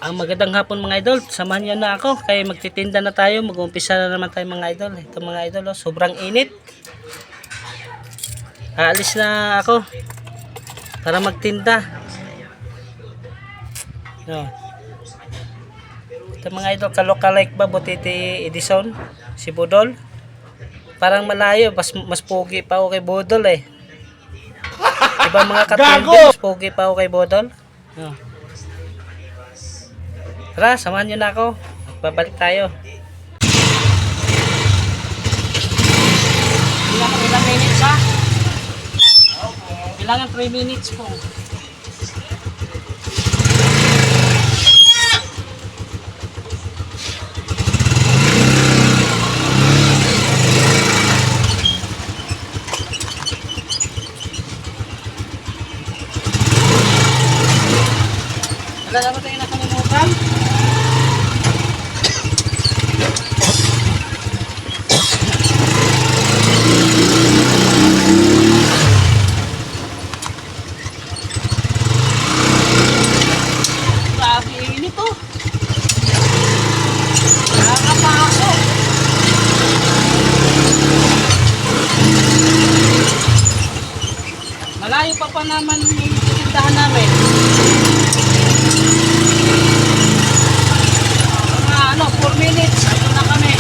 Magandang hapon mga idol, samahan nyo na ako kaya magtitinda na tayo, mag-umpisa na naman tayo mga idol. Ito mga idol, oh, sobrang init. Aalis na ako para magtinda. No. Ito mga idol, kalokalike ba Butiti Edison, si Budol. Parang malayo, mas pogi pa ako kay Budol eh. Diba mga katindi, mas pogi pa ako kay Budol. No. Tara, samahan nyo na ako. Babalik tayo. Ilang minutes ha? Bilangan 3 minutes po. Wala naman tayo nakalimutan. Malayo pa naman yung tindahan namin. Mga 4 minutes, ito na kami.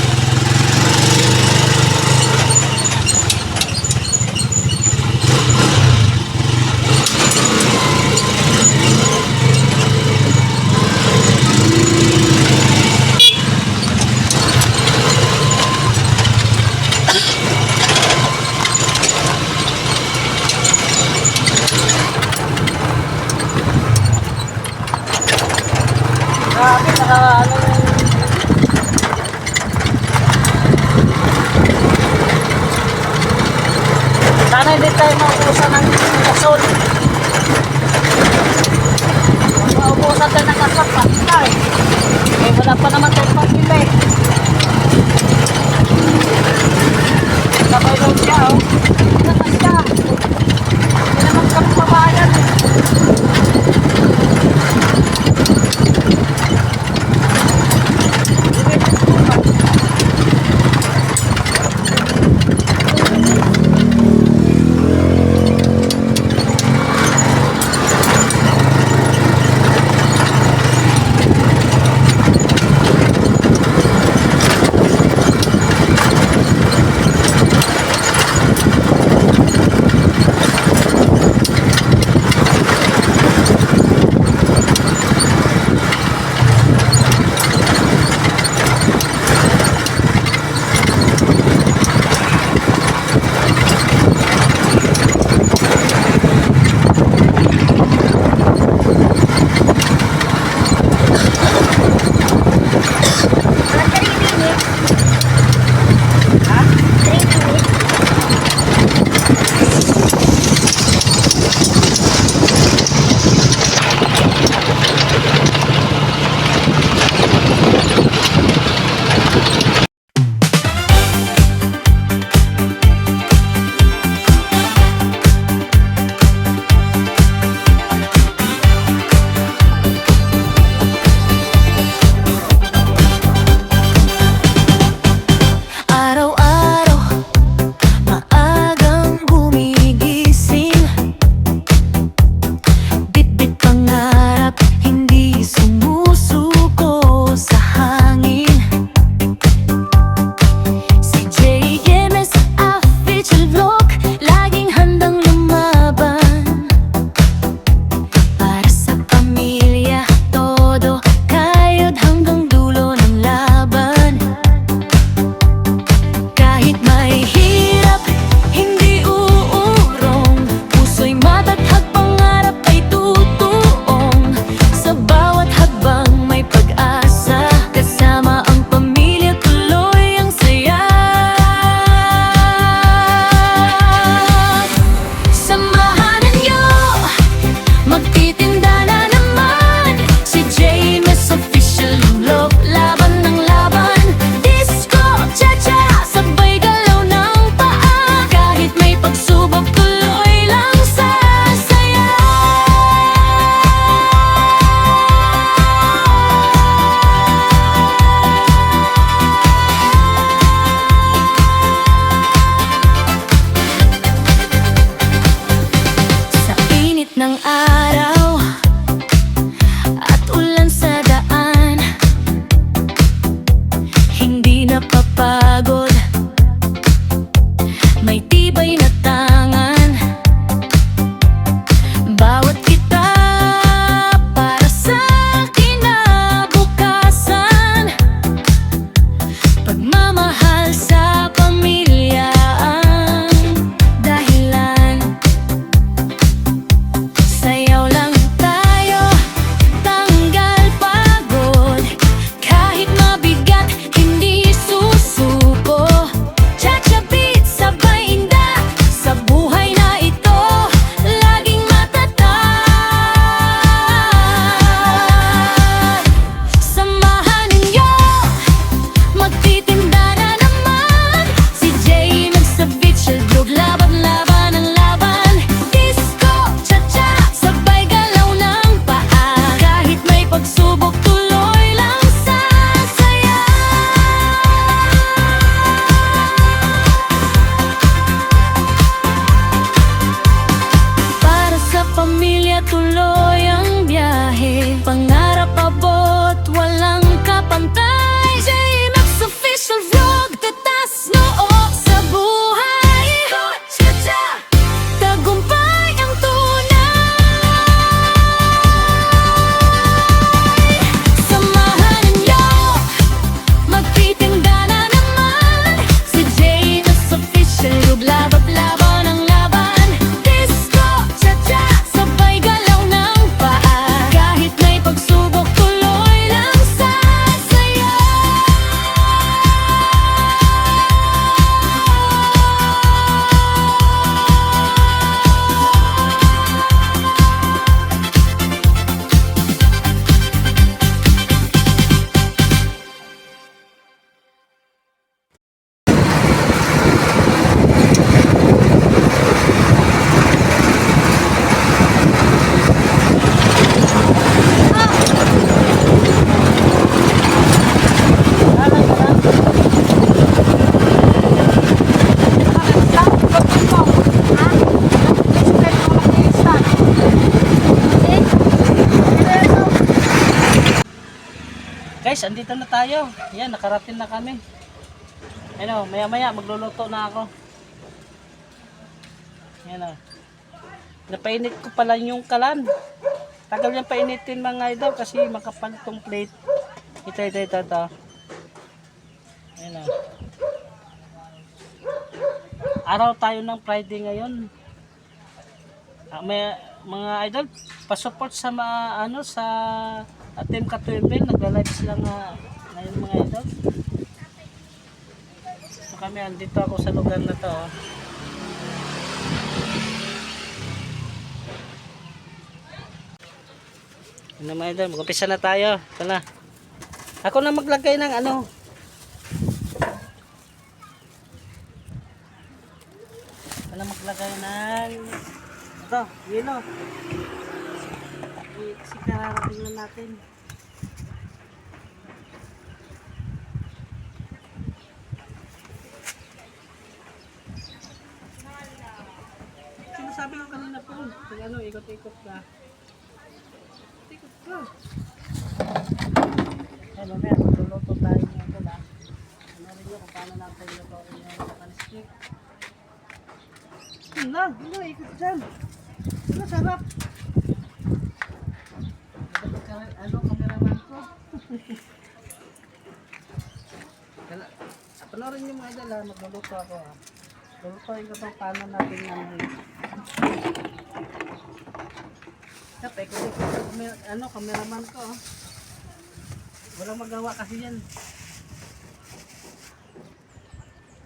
Sana hindi tayo maubusan ng gasol. Maubusan tayo ng gasol patay. Eh wala pa naman tayo pagpili. Sabay daw siya oh. Nasaan siya? Hindi naman kami pabayan eh. Guys, andito na tayo. Yan, nakarating na kami. Ano, maya-maya magluluto na ako. Yan o. Napainit ko pala yung kalan. Tagal yung painitin mga idol kasi makapal tong plate. Ito. Yan o. Araw tayo ng Friday ngayon. May mga idol, pa-support sa sa Team Ka-12, nagla-live sila ngayon mga idol. So kami andito ako sa lugar na to. Ano mga idol, mag-umpisa na tayo. Ito na. Ako na maglagay ng ano. Ako na maglagay ng ito, yelo. Kasi kararating lang natin. Sinasabi ko kanina po, ano, ikot-ikot ka. Ikot ka. Ay, mamaya, magluluto tayo ng ito lang. Ano rin nyo kung paano natin lutuin yung nakaniskip. Wala, ikot dyan. Wala, sarap. Ano, cameraman ko. Panoorin nyo mga idol ha, magluluto ako ha. Lulutoin ko itong paano natin Kapag ano, cameraman ko oh. Walang magawa kasi yan.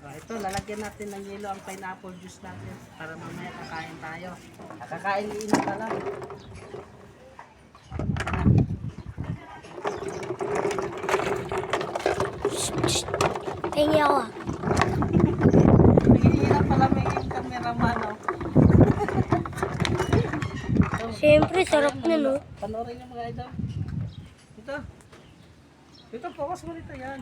Ito, lalagyan natin ng yelo ang pineapple juice natin para mamaya kakain tayo. Kakain iinit na lang. Tingin ako ah. Naghihirap pala may yung cameraman oh. Siyempre, sarap na no. Panoorin niyo mga idol. Ito, focus mo rito yan.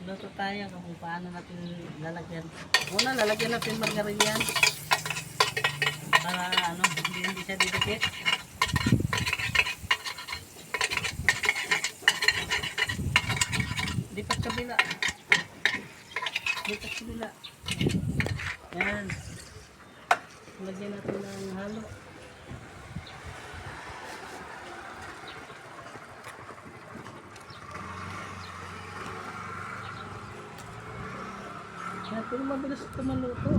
Luto tayo kung paano natin lalagyan. Una, lalagyan natin margarine yan. Para ano, hindi siya didikit. Lipat kabila. Yan. Lagyan natin ng halo. Yan, pero mabilis ito maluto.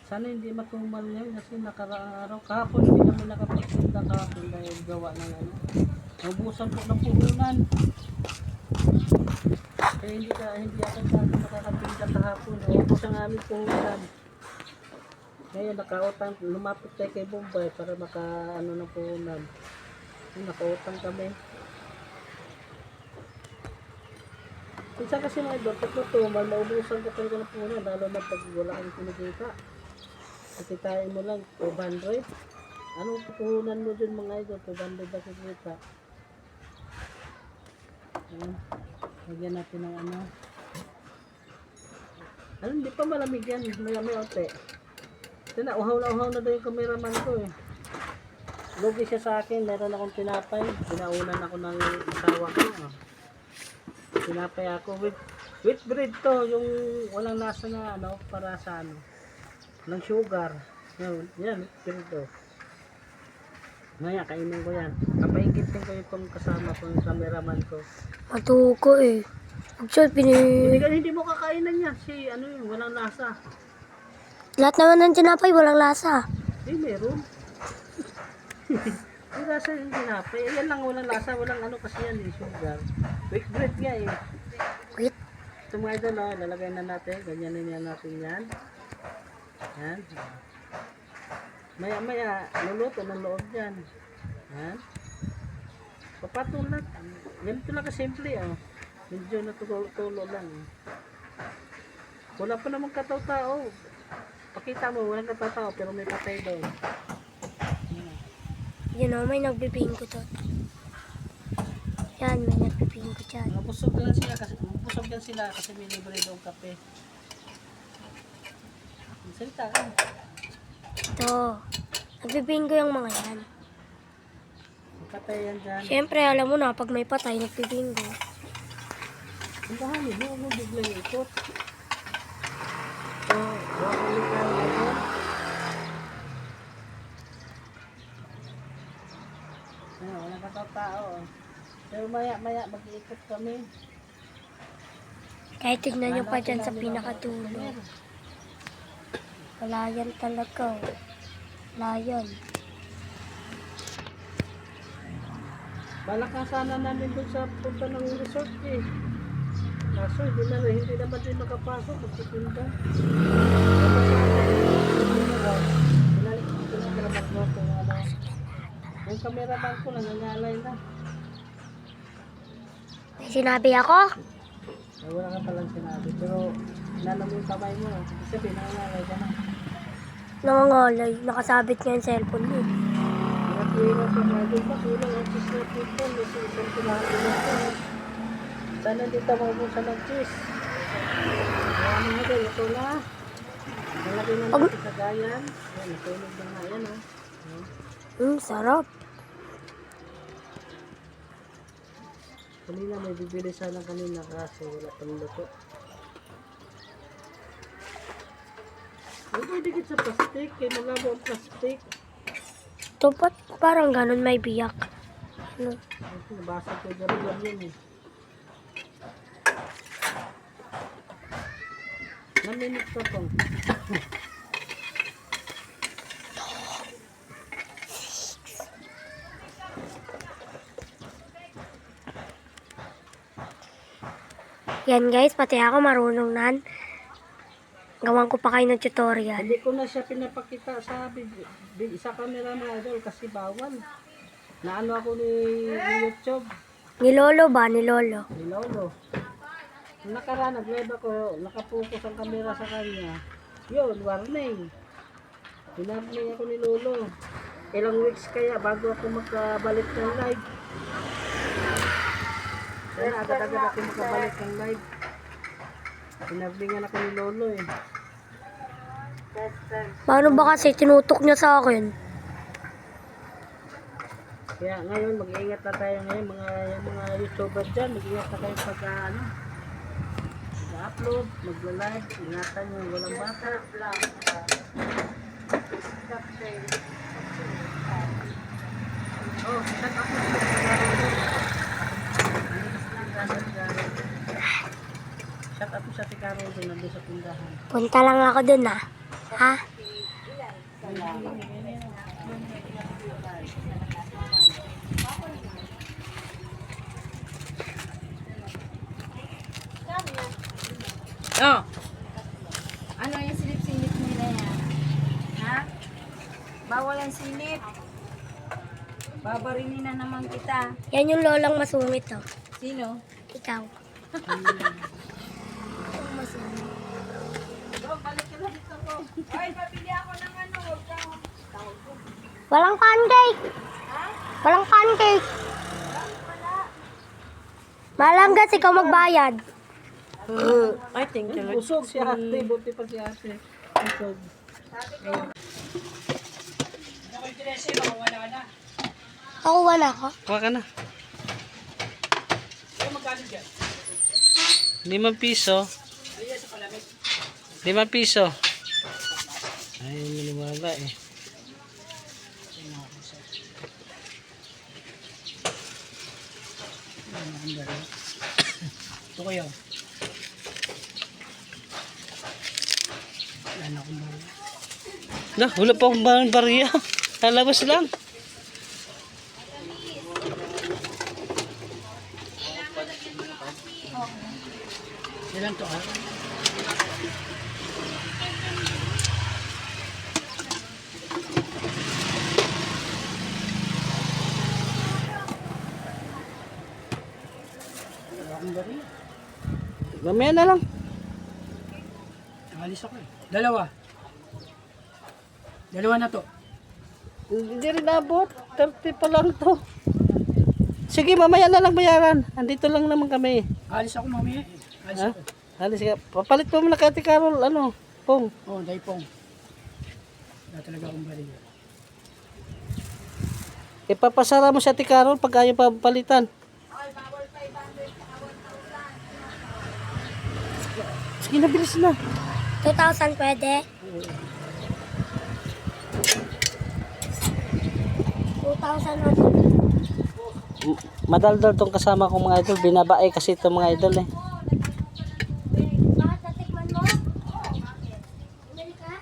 Sana hindi matumal yan kasi nakaraang araw. Kahapon hindi kami nakapagpunta kahapon dahil gawa ng ano. Naubusan po ng puhunan. Kaya hindi ako nakakapinta kahapon. Naubusan ang aming puhunan. Ngayon nakautang, lumapit tayo kay Bombay para ano ng puhunan. Nakautang kami. Minsan kasi mga idol, pag natumal, maubusan ko talaga ng puhunan, lalo na pag wala kang kinikita. Kikitain mo lang 200. Anong puhunan mo dun mga idol? 200 na kikita. Lagyan natin ng ano. Hindi pa malamig yan. May ote. Ito na, uhaw na daw yung cameraman ko eh. Lugi siya sa akin. Meron akong tinapay. Pinaunan ako ng asawa ko. Tinapay ako with bread to. Yung walang lasa na ano, para sa ano. Ng sugar. Yan, pinito. Ngaya, kainin ko yan. Kapaingitin ko itong kasama ko, yung cameraman ko. Matuko eh. Hindi mo kakainan yan. Si ano yun, walang lasa. Lahat naman ng tinapay, walang lasa. Meron. May lasa yung tinapay. Yan lang walang lasa. Walang ano kasi yan eh, sugar. Wheat bread nga eh. Wait. Ito mga idol, lalagay na natin. Ganyanin natin yan. Yan. Maya luluto ng loob yan. Yan. Papatulat. Ganito lang kasimple oh. Medyo natutulo lang. Wala pa namang kataw-tao. Pakita mo, walang kataw-tao pero may patay doon. Yan o, may nagbibingko to. Yan, may nagbibingko dyan. Busog yan sila kasi may libre doon kape. Salita ka. Ito. Nagbibingo yung mga yan. Patay yan dyan. Siyempre, alam mo na, pag may patay, nagbibingo. Ang bahanin mo, huwag mo biglang ikot. So, huwag mo biglang ikot. Ano, wala ka tao. Pero maya mag-iikot kami. Kahit tignan nyo pa dyan sa pinakatulo. Wala yan talaga. Wala yan. Balak nga sana namin dun sa punta ng resort eh. Kaso hindi naman din makapasok. Magpupunta. Pinagalamat mo kung ano. Yung cameraman ko nangangalay na. May sinabi ako? Ay, wala ka palang sinabi. Pero nalam yung kamay mo. Ibig sabihin, nangangalay ka na. Nangangalay. Nakasabit nga yung cellphone mo. Hirap ka mga doon pa. Kulang ang cheese na people. Kasi isang pinahati na ito. Sana dito mabusa ng cheese. Kaya mga doon, ito na. Malaki na natin sa gayan. Ayan, natulog na nga yan. Sarap. Kanina may bibili sana kanina kaso wala pang luto. Huwag mo dikit sa plastic. Kaya malabo ang plastic. Ito ba't parang ganun may biyak? Ano? Nabasa ko dyan yun eh. Naminit ka pong. Yan guys, pati ako marunong nan. Gawan ko pa kayo ng tutorial. Hindi ko na siya pinapakita sa sa camera mga idol kasi bawal. Naano ako ni YouTube. Ni Lolo ba? Ni Lolo. Ni Lolo. Nung nakaraan, nag-live ako, nakapokus ang camera sa kanya. Yun, warning. Pinarning ako ni Lolo. Ilang weeks kaya bago ako makabalik ng live. Kaya agad-agad ako makabalik ng live. Pinarningan ako ni Lolo eh. Paano ba kasi tinutok niya sa akin? Kaya ngayon mag-iingat na tayo ngayon yung mga YouTuber dyan, mag-iingat na tayo pag upload, magla-live, ingatan yung walang bata. Oh, shut up na. Shut up sa si Carol doon, nandun sa tindahan. Punta lang ako dun ah. Ha? Oh. Ano yung silip-silip nila yan? Ha? Bawal ang silip. Babarinin na naman kita. Yan yung lolang masungit oh. Sino? Ikaw. Ay, pabili ako ng ano. Walang pancake. Walang pancake. Malanggas, ikaw magbayad. I think you Usog si ate, buti pa si ate. Usog. Ako wala ko. Kuha ka na. 5 piso. 5 piso. Ay, maniwala eh. Ito kayo. Na, wala pa akong barya. Lalabas lang. Ilan to Mamaya na lang. Alis ako eh. Dalawa na to. Hindi rin abot. 30 pa lang to. Sige, mamaya na lang bayaran. Andito lang naman kami. Alis ako mamaya eh. Alis Ha? ako. Alis ka. Papalit pa mo na kay Ate Carol. Ano? Pong. Oh, dahil pong. Ipapasara mo sa Carol pag ayaw pa palitan. Sige na, bilis na. 2,000 pwede? 2,000 na. Madaldal tong kasama kong mga idol. Binabae kasi itong mga idol eh. Bakit natikman mo? Bumili ka?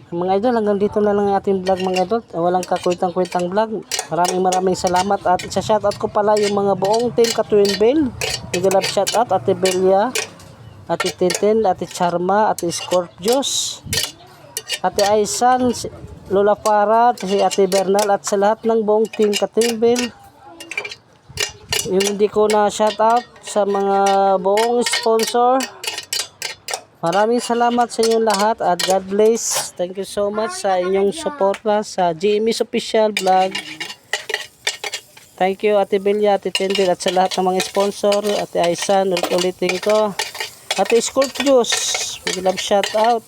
Mga idol, hanggang dito na lang ang ating vlog mga idol. Walang kakwentang-kwentang vlog. Maraming salamat. At isa shoutout ko pala yung mga buong team Katwin Bell. Nag-love shoutout Ate Belia, Ate Tintin, Ate Charma, Ate Scorpios, Ate Aisan, Lola Farah, si Ate Bernal, at sa lahat ng buong team Katwin Bell. Yung hindi ko na shoutout sa mga buong sponsor. Maraming salamat sa inyong lahat at God bless. Thank you so much sa inyong suporta sa GMS Official Vlog. Thank you Ate Belia, Ate Tendel at sa lahat ng mga sponsor. Ate Aisan, ulitin ko. Ate Scorpios, big love shout out.